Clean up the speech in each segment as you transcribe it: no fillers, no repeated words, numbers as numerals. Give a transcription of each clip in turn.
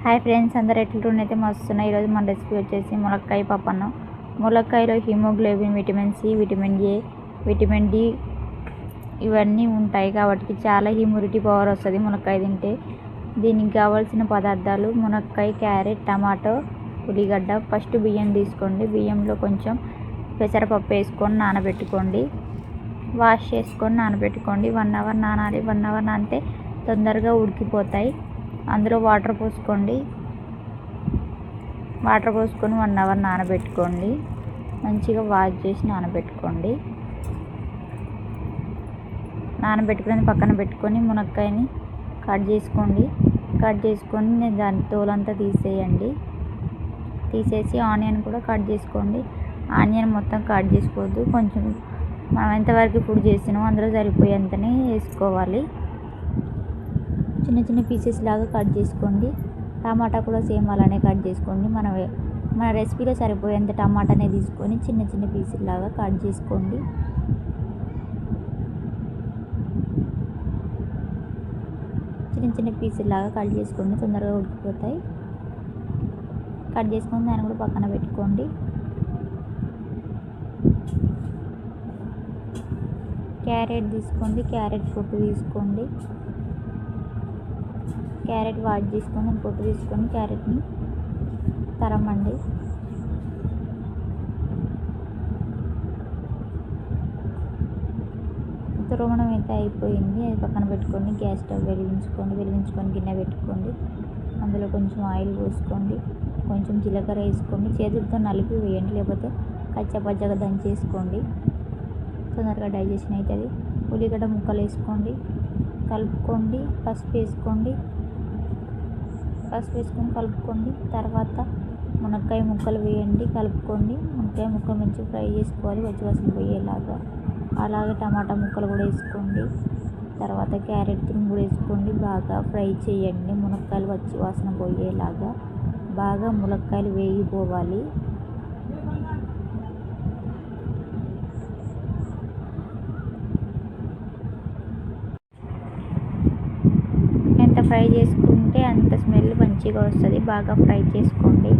Hi friends, అందరు ఎట్లున్నైతే మస్తున్నాయి. ఈరోజు మన రెసిపీ వచ్చేసి ములక్కాయ పప్పన్నం. ములక్కాయలో haemoglobin, vitamin C, vitamin A, vitamin D ఇవన్నీ ఉంటాయి కాబట్టి చాలా హ్యూమిడిటీ పవర్ వస్తుంది ములక్కాయ తింటే. దీనికి కావాల్సిన పదార్థాలు మునక్కాయ, క్యారెట్, టమాటో, ఉల్లిగడ్డ. ఫస్ట్ బియ్యం తీసుకోండి. బియ్యంలో కొంచెం పెసరపప్పు వేసుకొని నానబెట్టుకోండి. వాష్ చేసుకొని నానబెట్టుకోండి. 1 అవర్ నానాలి. 1 అవర్ నానితే తొందరగా ఉడికిపోతాయి. అందులో వాటర్ పోసుకోండి. వాటర్ పోసుకొని 1 అవర్ నానబెట్టుకోండి. మంచిగా వాష్ చేసి నానబెట్టుకోండి. నానబెట్టుకుని పక్కన పెట్టుకొని మునక్కాయని కట్ చేసుకోండి. కట్ చేసుకొని దాని తోలంతా తీసేయండి. తీసేసి ఆనియన్ కూడా కట్ చేసుకోండి. ఆనియన్ మొత్తం కట్ చేసుకోవద్దు. కొంచెం మనం ఎంతవరకు ఫుడ్ చేసినామో అందులో సరిపోయేంతనే వేసుకోవాలి. చిన్న చిన్న పీసెస్ లాగా కట్ చేసుకోండి. టమాటా కూడా సేమ్ అలానే కట్ చేసుకోండి. మన రెసిపీలో సరిపోయేంత టమాటానే తీసుకొని చిన్న చిన్న పీసెస్ లాగా కట్ చేసుకోండి. చిన్న చిన్న పీసెస్ లాగా కట్ చేసుకోండి, తొందరగా ఉడికిపోతాయి. కట్ చేసుకొని దాన్ని కూడా పక్కన పెట్టుకోండి. క్యారెట్ తీసుకోండి. క్యారెట్ పొట్టు తీసుకోండి. క్యారెట్ వాష్ చేసుకొని పొట్టు తీసుకొని క్యారెట్ని తరమండి. తురమడం అయితే అయిపోయింది. అది పక్కన పెట్టుకొని గ్యాస్ స్టవ్ వెలిగించుకొని గిన్నె పెట్టుకోండి. అందులో కొంచెం ఆయిల్ పోసుకోండి. కొంచెం జీలకర్ర వేసుకోండి. చేతులతో నలిపి వేయండి, లేకపోతే కచ్చపచ్చగా దంచేసుకోండి. తొందరగా డైజెషన్ అవుతుంది. ఉల్లిగడ్డ ముక్కలు వేసుకోండి, కలుపుకోండి. పసుపు వేసుకొని కలుపుకోండి. తర్వాత మునక్కాయ ముక్కలు వేయండి, కలుపుకోండి. మునక్కాయ ముక్కలు మంచిగా ఫ్రై చేసుకోవాలి, పచ్చివాసన పోయేలాగా. అలాగే టమాటా ముక్కలు కూడా వేసుకోండి. తర్వాత క్యారెట్ తురుము కూడా వేసుకోండి. బాగా ఫ్రై చేయండి. మునక్కాయలు పచ్చివాసన పోయేలాగా బాగా మునక్కాయలు వేగిపోవాలి. ఎంత ఫ్రై చేసుకుంటే అంత స్మెల్ మంచిగా వస్తుంది. బాగా ఫ్రై చేసుకోండి.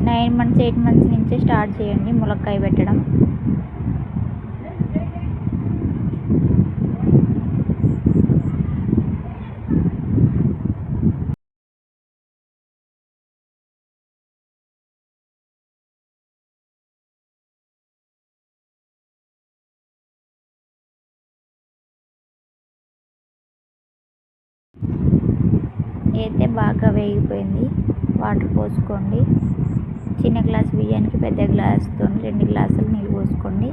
నైన్ మంత్స్ 8 మంత్స్ నుంచే స్టార్ట్ చేయండి ములక్కాయ పెట్టడం. అయితే బాగా వేగిపోయింది. వాటర్ పోసుకోండి. చిన్న గ్లాస్ బియ్యానికి పెద్ద గ్లాస్తో 2 గ్లాసులు నీళ్ళు పోసుకోండి.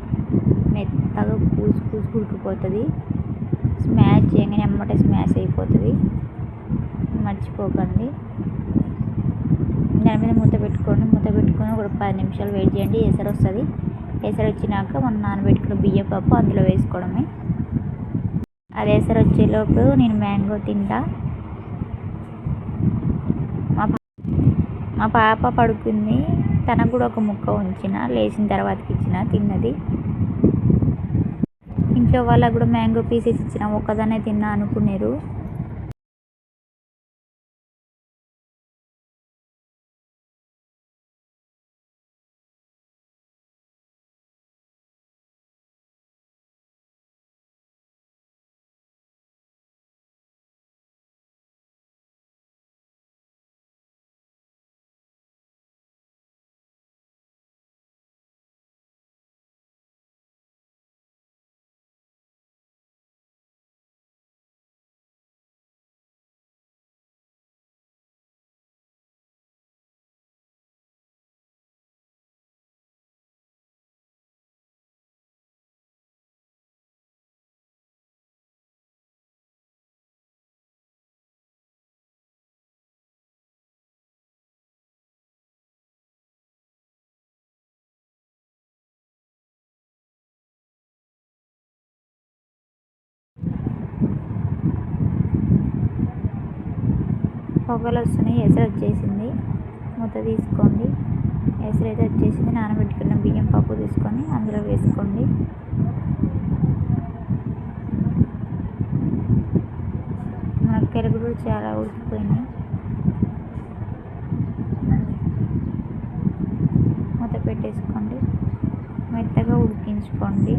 మెత్తగా పూసి ఉడికిపోతుంది. స్మాష్ చేయగానే ఎమ్మటే స్మాష్ అయిపోతుంది, మర్చిపోకండి. దాని మీద మూత పెట్టుకొని ఒక 10 నిమిషాలు వెయిట్ చేయండి. ఎసరు వస్తుంది. ఎసరు వచ్చినాక మనం నానబెట్టుకున్న బియ్యం పప్పు అందులో వేసుకోవడమే. అది ఎసరు వచ్చేలోపు నేను మ్యాంగో తింటా. మా పాప పడుకుంది. తనకు కూడా ఒక ముక్క ఉంచిన, లేచిన తర్వాతకి ఇచ్చిన, తిన్నది. ఇంట్లో వాళ్ళకు కూడా మ్యాంగో పీసెస్ ఇచ్చిన, ఒక్కదానే తిన్నా అనుకున్నారు. పొగలు వస్తున్నాయి. ఎసరు వచ్చేసింది. మూత తీసుకోండి. ఎసరు అయితే వచ్చేసింది. నానబెట్టుకున్న బియ్యం పప్పు తీసుకొని అందులో వేసుకోండి. కూడా చాలా ఉడికిపోయినాయి. మూత పెట్టేసుకోండి, మెత్తగా ఉడికించుకోండి.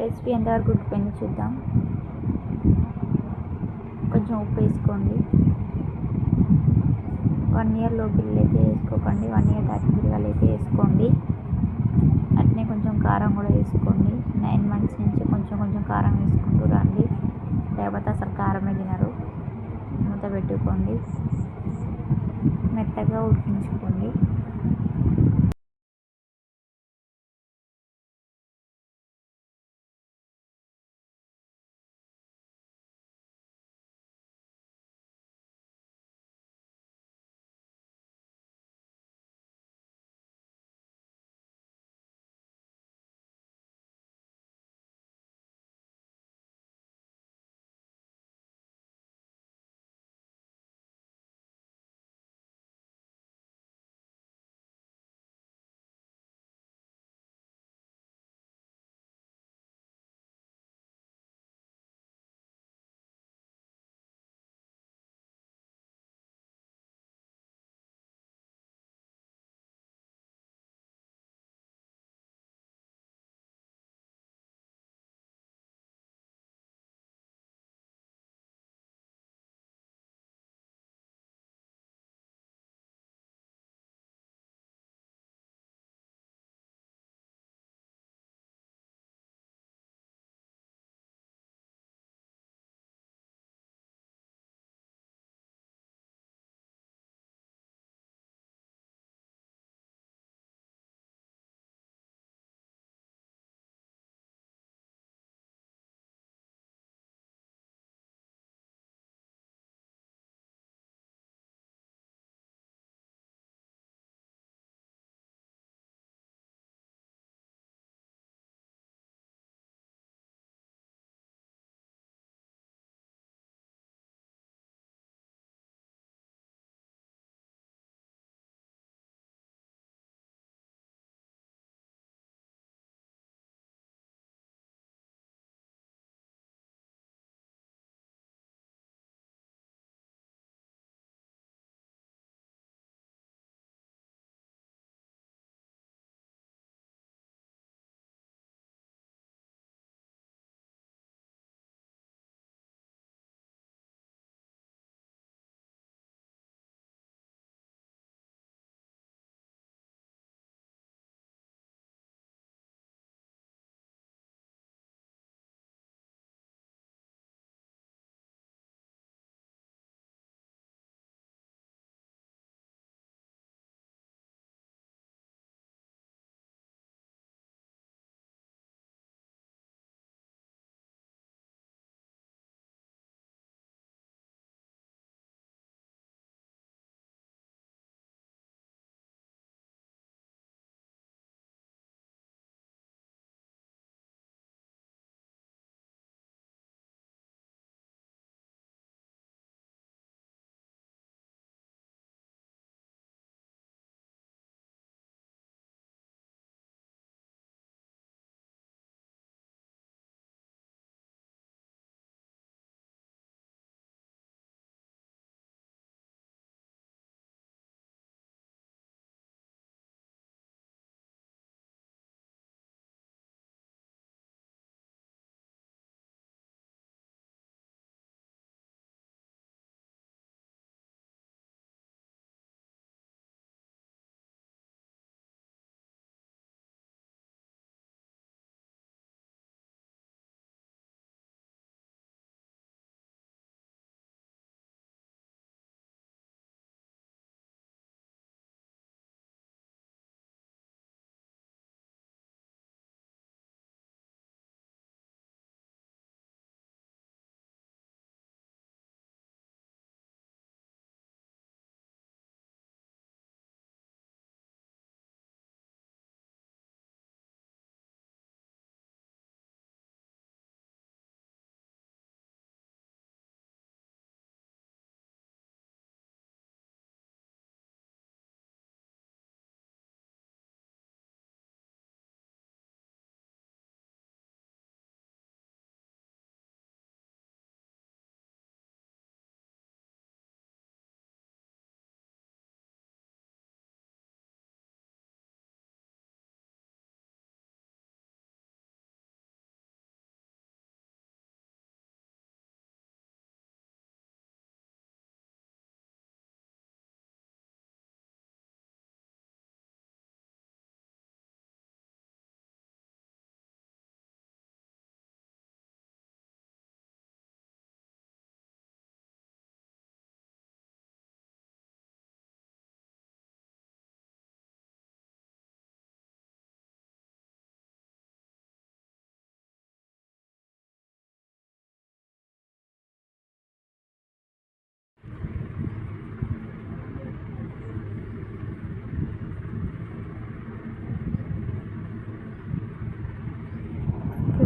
రెసిపీ ఎంతవరకు ఉడికిపోయింది చూద్దాం. కొంచెం ఉప్పు వేసుకోండి. 1 ఇయర్ పిల్లలు అయితే వేసుకోకండి, 1 ఇయర్ దాటిన పిల్లలు అయితే వేసుకోండి. అట్నే కొంచెం కారం కూడా వేసుకోండి. 9 months నుంచి కొంచెం కొంచెం కారం వేసుకుంటూ రండి, లేకపోతే అసలు కారమే తినరు. మూత పెట్టుకోండి, మెత్తగా ఉడికించుకోండి.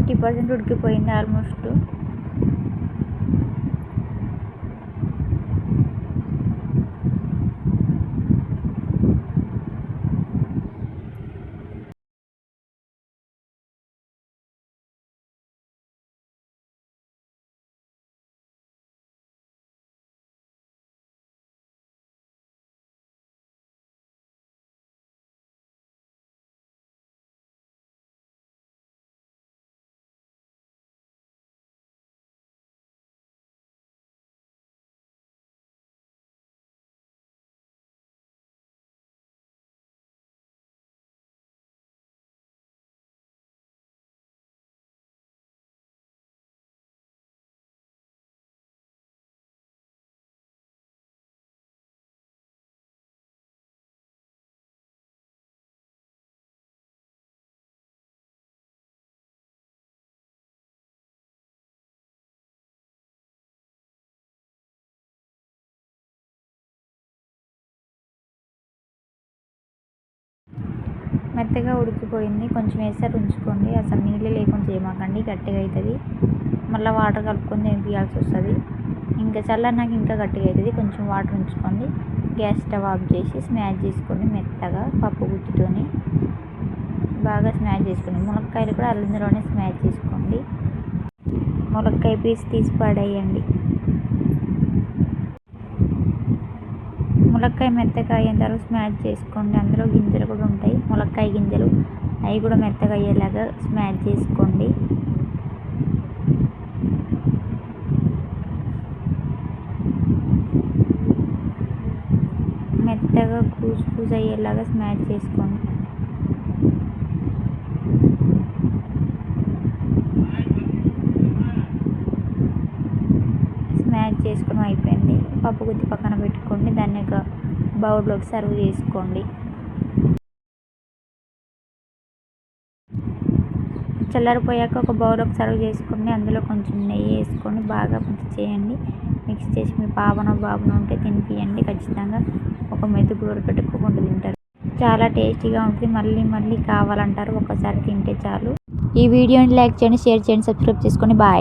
90% ఉడికిపోయింది ఆల్మోస్ట్. మెత్తగా ఉడికిపోయింది. కొంచెం వేసారి ఉంచుకోండి, అసలు నీళ్ళు లేకుండా చేయమాకండి, గట్టిగా అవుతుంది. మళ్ళీ వాటర్ కలుపుకొని తినిపించాల్సి వస్తుంది. ఇంకా చల్లన్నాక ఇంకా గట్టిగా అవుతుంది. కొంచెం వాటర్ ఉంచుకోండి. గ్యాస్ స్టవ్ ఆఫ్ చేసి స్మాష్ చేసుకోండి మెత్తగా. పప్పు గుత్తితోని బాగా స్మాష్ చేసుకోండి. మునక్కాయలు కూడా అందులోనే స్మాష్ చేసుకోండి. మునక్కాయ పీస్ తీసి పడేయండి. మునక్కాయ మెత్తగా అయిన తర్వాత స్మాష్ చేసుకోండి. అందులో గింజలు కూడా ఉంటాయి, మునక్కాయ గింజలు, అవి కూడా మెత్తగా అయ్యేలాగా స్మాష్ చేసుకోండి. మెత్తగా కూస్ అయ్యేలాగా స్మాష్ చేసుకోండి. స్మాష్ చేసుకోవడం అయిపోయింది. పప్పు గుత్తి పక్కన పెట్టుకోండి. దాన్ని ఒక బౌల్లోకి సర్వ్ చేసుకోండి. చల్లారిపోయాక ఒక బౌల్లోకి సర్వ్ చేసుకోండి. అందులో కొంచెం నెయ్యి వేసుకొని బాగా మిక్స్ చేయండి. మిక్స్ చేసి మీ బాబునో ఉంటే తినిపియండి. ఖచ్చితంగా ఒక మెతుకు కూడా పెట్టుకోకుండా తింటారు. చాలా టేస్టీగా ఉంటుంది. మళ్ళీ కావాలంటారు. ఒకసారి తింటే చాలు. ఈ వీడియోని లైక్ చేయండి, షేర్ చేయండి, సబ్స్క్రైబ్ చేసుకోండి. బాయ్.